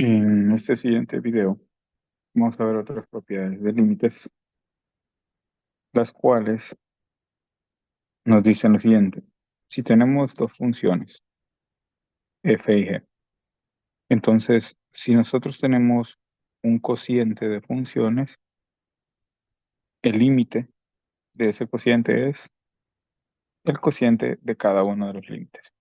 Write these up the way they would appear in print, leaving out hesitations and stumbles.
En este siguiente video vamos a ver otras propiedades de límites, las cuales nos dicen lo siguiente. Si tenemos dos funciones, f y g, entonces si nosotros tenemos un cociente de funciones, el límite de ese cociente es el cociente de cada uno de los límites.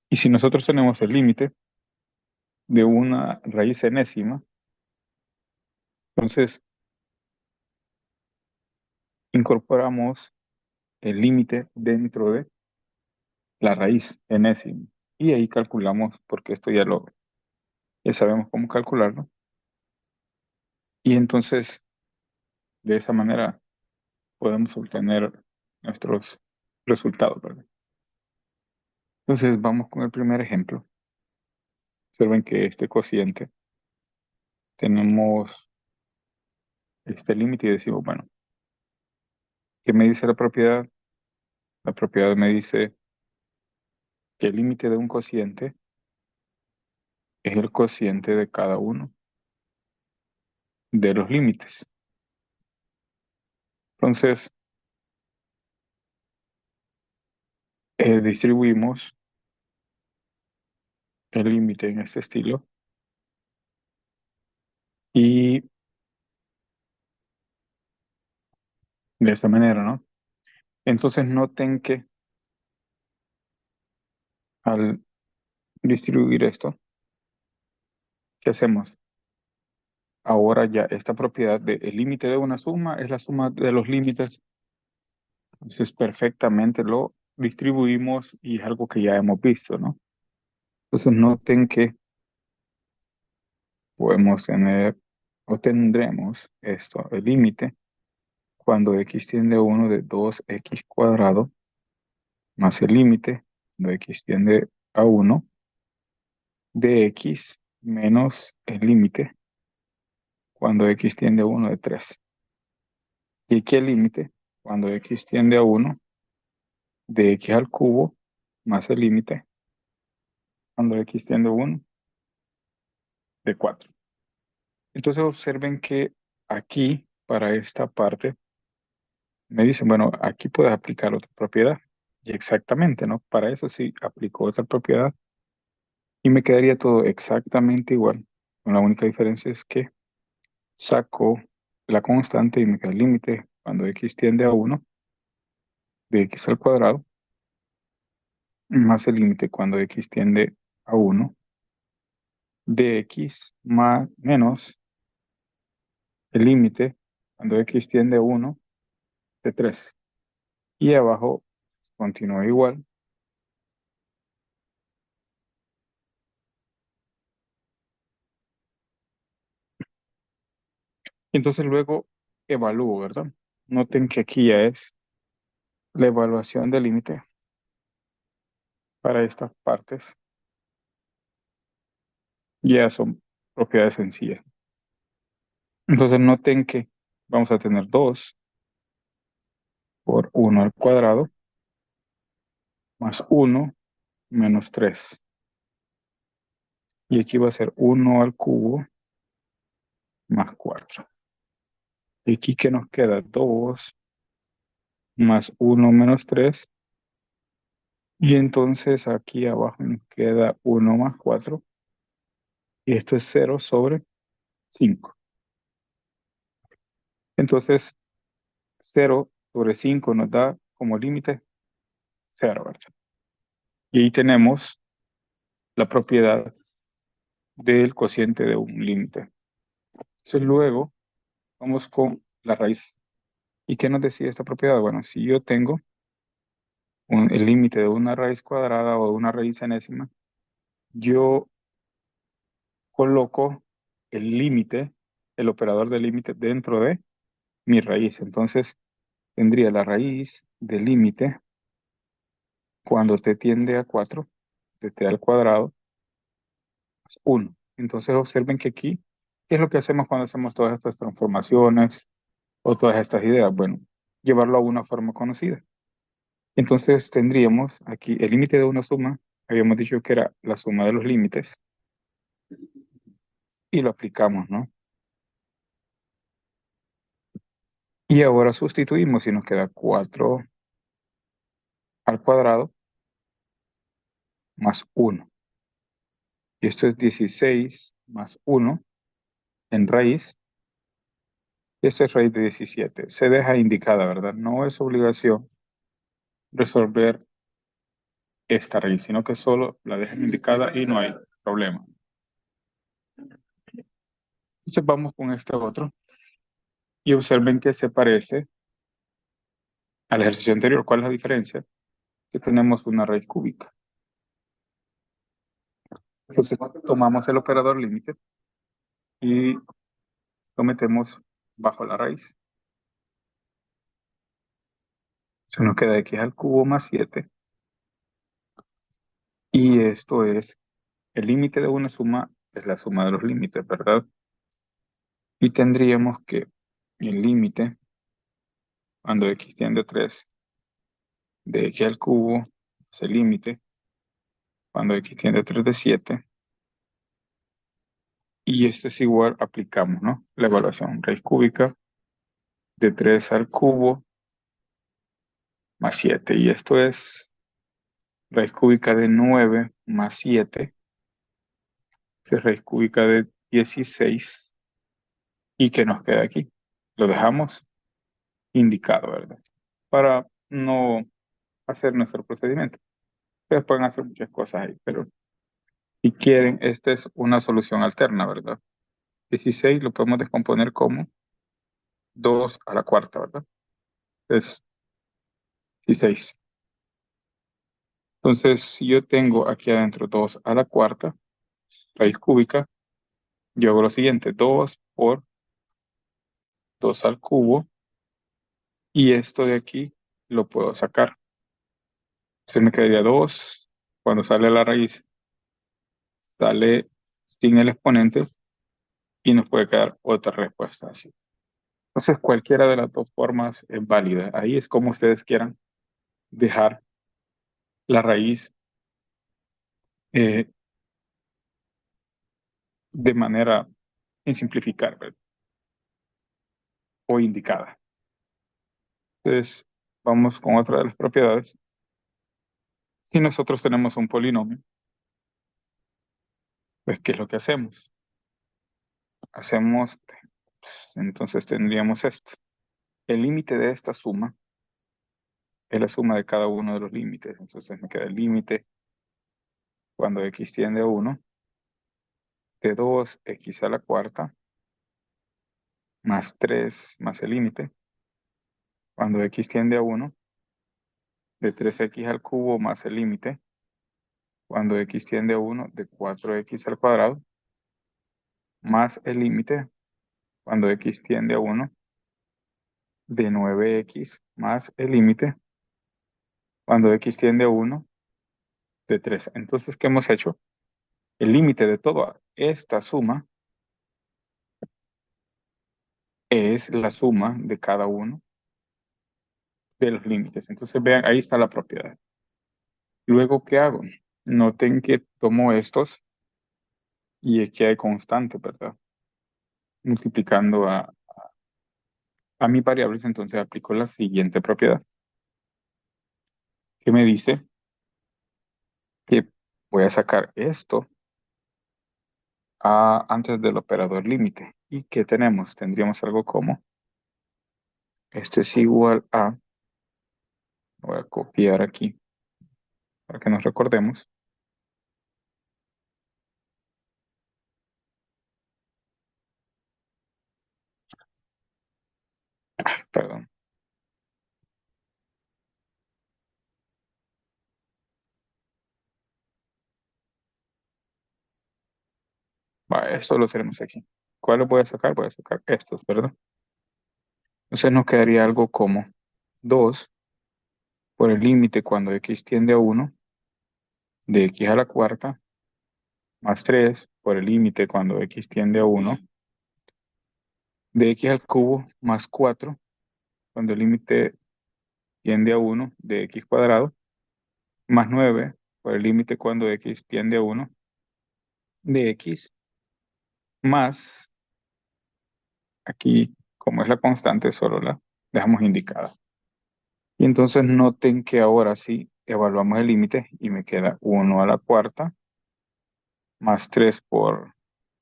Y si nosotros tenemos el límite de una raíz enésima, entonces incorporamos el límite dentro de la raíz enésima. Y ahí calculamos, porque esto ya sabemos cómo calcularlo. Y entonces, de esa manera, podemos obtener nuestros resultados, ¿verdad? Entonces, vamos con el primer ejemplo. Observen que este cociente tenemos este límite y decimos, bueno, ¿qué me dice la propiedad? La propiedad me dice que el límite de un cociente es el cociente de cada uno de los límites. Entonces, distribuimos el límite en este estilo y de esta manera, ¿no? Entonces, noten que al distribuir esto, ¿qué hacemos? Ahora ya esta propiedad del límite de una suma es la suma de los límites. Entonces perfectamente lo distribuimos y es algo que ya hemos visto, ¿no? Entonces noten que podemos tener o tendremos esto, el límite cuando x tiende a 1 de 2x cuadrado más el límite cuando x tiende a 1 de x menos el límite cuando x tiende a 1 de 3. Y aquí el límite cuando x tiende a 1 de x al cubo más el límite cuando x tiende a 1 de 4. Entonces observen que aquí, para esta parte, me dicen, bueno, aquí puedes aplicar otra propiedad. Y exactamente, ¿no? Para eso sí aplico otra propiedad y me quedaría todo exactamente igual. Con la única diferencia es que saco la constante y me queda el límite cuando x tiende a 1 de x al cuadrado más el límite cuando x tiende a 1 de x más, menos el límite cuando x tiende a 1 de 3. Y abajo continúa igual. Y entonces luego evalúo, ¿verdad? Noten que aquí ya es la evaluación del límite para estas partes. Ya son propiedades sencillas. Entonces noten que vamos a tener 2 por 1 al cuadrado más 1 menos 3. Y aquí va a ser 1 al cubo más 4. Y aquí que nos queda 2 más 1 menos 3. Y entonces aquí abajo nos queda 1 más 4. Y esto es 0 sobre 5. Entonces 0 sobre 5 nos da como límite 0, ¿verdad? Y ahí tenemos la propiedad del cociente de un límite. Entonces luego vamos con la raíz. ¿Y qué nos decía esta propiedad? Bueno, si yo tengo el límite de una raíz cuadrada o de una raíz enésima, yo coloco el límite, el operador del límite dentro de mi raíz. Entonces tendría la raíz del límite cuando t tiende a 4 de t al cuadrado, 1. Entonces observen que aquí, ¿qué es lo que hacemos cuando hacemos todas estas transformaciones o todas estas ideas? Bueno, llevarlo a una forma conocida. Entonces tendríamos aquí el límite de una suma, habíamos dicho que era la suma de los límites, y lo aplicamos, ¿no? Y ahora sustituimos y nos queda 4 al cuadrado más uno. Y esto es 16 más uno en raíz. Y esto es raíz de 17. Se deja indicada, ¿verdad? No es obligación resolver esta raíz, sino que solo la dejan indicada y no hay problema. Entonces vamos con este otro y observen que se parece al ejercicio anterior. ¿Cuál es la diferencia? Que tenemos una raíz cúbica. Entonces tomamos el operador límite y lo metemos bajo la raíz. Se nos queda x al cubo más 7. Y esto es el límite de una suma, es la suma de los límites, ¿verdad? Y tendríamos que el límite, cuando x tiende a 3, de x al cubo, es el límite, cuando x tiende a 3 de 7. Y esto es igual, aplicamos, ¿no? La evaluación, raíz cúbica de 3 al cubo más 7. Y esto es raíz cúbica de 9 más 7, que es raíz cúbica de 16. ¿Y qué nos queda aquí? Lo dejamos indicado, ¿verdad? Para no hacer nuestro procedimiento. Ustedes pueden hacer muchas cosas ahí, pero si quieren, esta es una solución alterna, ¿verdad? 16 lo podemos descomponer como 2 a la cuarta, ¿verdad? Es 16. Entonces, si yo tengo aquí adentro 2 a la cuarta, raíz cúbica, yo hago lo siguiente, 2 por 2 al cubo, y esto de aquí lo puedo sacar. Entonces me quedaría 2, cuando sale la raíz, sale sin el exponente, y nos puede quedar otra respuesta así. Entonces, cualquiera de las dos formas es válida. Ahí es como ustedes quieran dejar la raíz eh, de manera sin simplificar, ¿verdad? O indicada. Entonces, vamos con otra de las propiedades. Si nosotros tenemos un polinomio, pues, ¿qué es lo que hacemos? Hacemos, pues, entonces tendríamos esto. El límite de esta suma es la suma de cada uno de los límites. Entonces me queda el límite cuando x tiende a 1 de 2x a la cuarta más 3 más el límite cuando x tiende a 1 de 3x al cubo más el límite cuando x tiende a 1 de 4x al cuadrado más el límite cuando x tiende a 1 de 9x más el límite cuando x tiende a 1 de 3. Entonces, ¿qué hemos hecho? El límite de toda esta suma es la suma de cada uno de los límites. Entonces, vean, ahí está la propiedad. Luego, ¿qué hago? Noten que tomo estos y aquí hay constante, ¿verdad? Multiplicando a mis variables, entonces aplico la siguiente propiedad, que me dice que voy a sacar esto antes del operador límite. ¿Y qué tenemos? Tendríamos algo como, esto es igual a, voy a copiar aquí para que nos recordemos, perdón, esto lo tenemos aquí. ¿Cuál lo voy a sacar? Voy a sacar estos, ¿verdad? Entonces nos quedaría algo como 2 por el límite cuando x tiende a 1 de x a la cuarta más 3 por el límite cuando x tiende a 1 de x al cubo más 4 cuando el límite tiende a 1 de x cuadrado más 9 por el límite cuando x tiende a 1 de x más, aquí, como es la constante, solo la dejamos indicada. Y entonces noten que ahora sí evaluamos el límite y me queda 1 a la cuarta más 3 por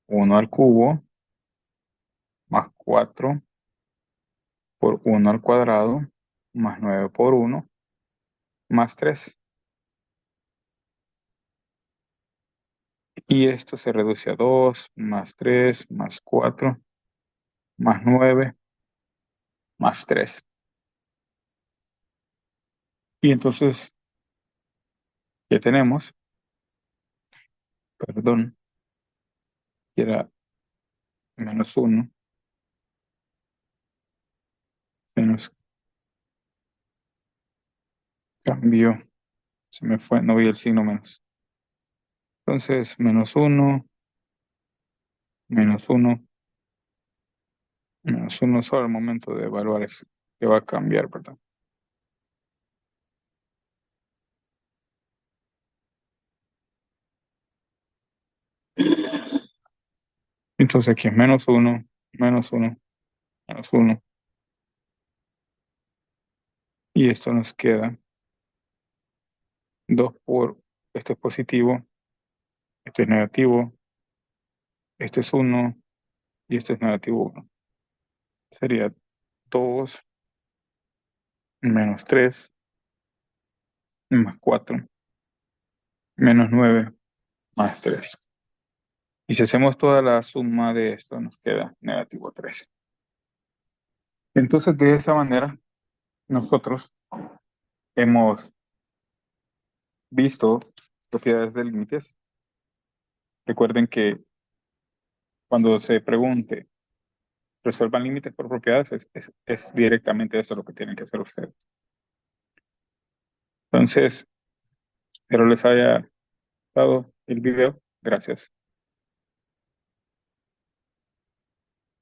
1 al cubo más 4 por 1 al cuadrado más 9 por 1 más 3. Y esto se reduce a 2 más 3 más 4 más 9 más 3. Y entonces ya tenemos, perdón, que era -1 menos cambio, se me fue, no vi el signo menos. Entonces, -1 -1 solo al momento de evaluar es que va a cambiar, ¿verdad? Entonces aquí es -1 -1 -1 y esto nos queda 2 por, este es positivo, este es negativo, este es 1 y este es -1. Sería 2 menos 3 más 4 menos 9 más 3. Y si hacemos toda la suma de esto, nos queda -3. Entonces, de esa manera, nosotros hemos visto propiedades de límites. Recuerden que cuando se pregunte, resuelvan límites por propiedades, es directamente eso lo que tienen que hacer ustedes. Entonces, espero les haya gustado el video. Gracias.